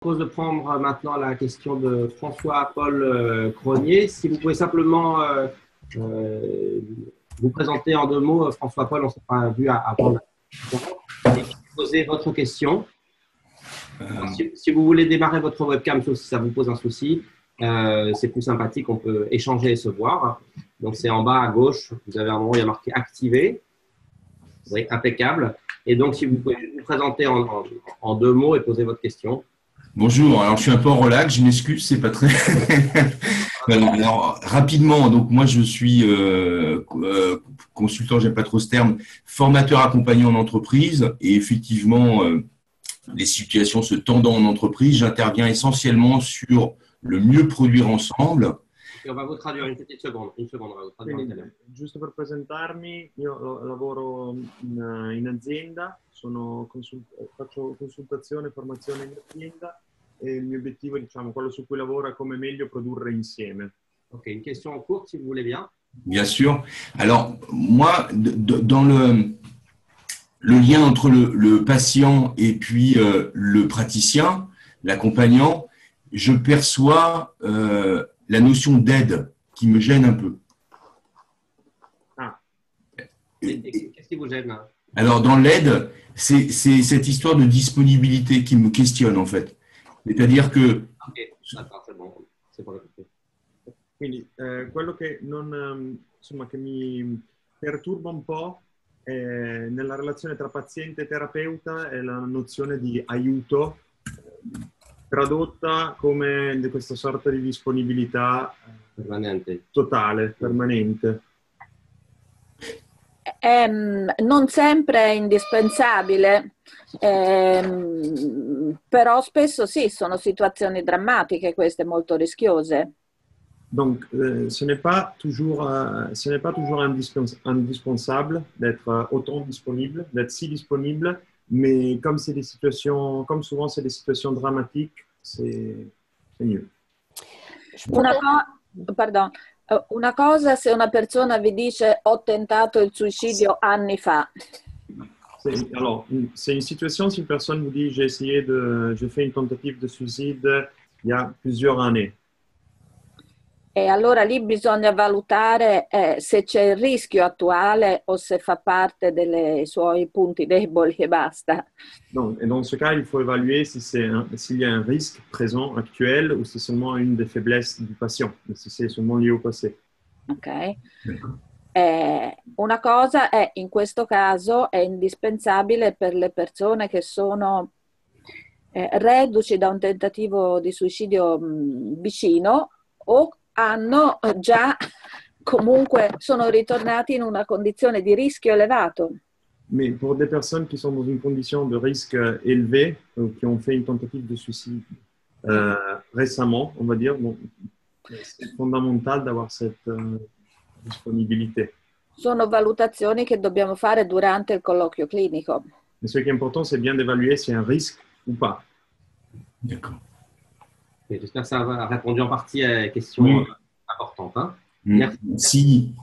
propose de prendre maintenant la question de François-Paul Cronier. Si vous pouvez simplement vous présenter en 2 mots, François-Paul, on ne s'est pas vu avant et poser votre question. Si vous voulez démarrer votre webcam, sauf si ça vous pose un souci, c'est plus sympathique, on peut échanger et se voir. Donc, c'est en bas à gauche, vous avez un moment où il y a marqué « Activer ». Oui, impeccable. Et donc, si vous pouvez vous présenter en 2 mots et poser votre question. Bonjour, alors je suis un peu en relax, je m'excuse, c'est pas très… Alors, rapidement, donc moi je suis consultant, j'aime pas trop ce terme, formateur accompagnant en entreprise et effectivement, les situations se tendant en entreprise, j'interviens essentiellement sur le mieux produire ensemble. Et on va vous traduire une petite seconde, on va vous traduire en italien. Giusto per presentarmi, io lavoro in azienda, faccio consultazione e formazione in azienda e il mio obiettivo, diciamo, quello su cui lavoro è come meglio produrre insieme. Ok, une question courte si vous voulez bien. Bien sûr. Alors, moi, dans le lien entre le patient et puis le praticien, l'accompagnant, je perçois la notion d'aide qui me gêne un peu. Ah. Qu'est-ce qui vous gêne? Alors, dans l'aide, c'est cette histoire de disponibilité qui me questionne, en fait. C'est-à-dire que… Ok, d'accord, c'est bon. C'est pour le côté. Quindi quello che, insomma, che mi perturba un po' nella relazione tra paziente e terapeuta è la nozione di aiuto, tradotta come questa sorta di disponibilità totale, permanente. Non sempre è indispensabile, però spesso sì, sono situazioni drammatiche queste, molto rischiose. Donc, ce n'est pas toujours indispensable d'être autant disponible, d'être si disponible, mais comme c'est des situations, comme souvent c'est des situations dramatiques, c'est mieux. Una cosa, se una persona vi dice ho tentato il suicidio anni fa. Alors, c'est une situation si une personne vous dit j'ai fait une tentative de suicide il y a plusieurs années. E allora lì bisogna valutare se c'è il rischio attuale o se fa parte dei suoi punti deboli e basta. Donc, et dans ce cas, il faut évaluer s'il y a un risque présent, actuel, ou c'est seulement une des faiblesses du patient, si c'est seulement lié au passé. Ok. Una cosa è, in questo caso, è indispensabile per le persone che sono reduci da un tentativo di suicidio vicino o hanno già comunque sono ritornati in una condizione di rischio elevato. Mais pour des personnes qui sont dans une condition de risque élevé, qui ont fait une tentative de suicide récemment, on va dire, bon, c'est fondamental d'avoir cette disponibilité. Sono valutazioni che dobbiamo fare durante il colloquio clinico. Mais ce qui est important, c'est bien d'évaluer s'il y a un risque ou pas. D'accord. J'espère que ça a répondu en partie à la question importante. Hein. Merci.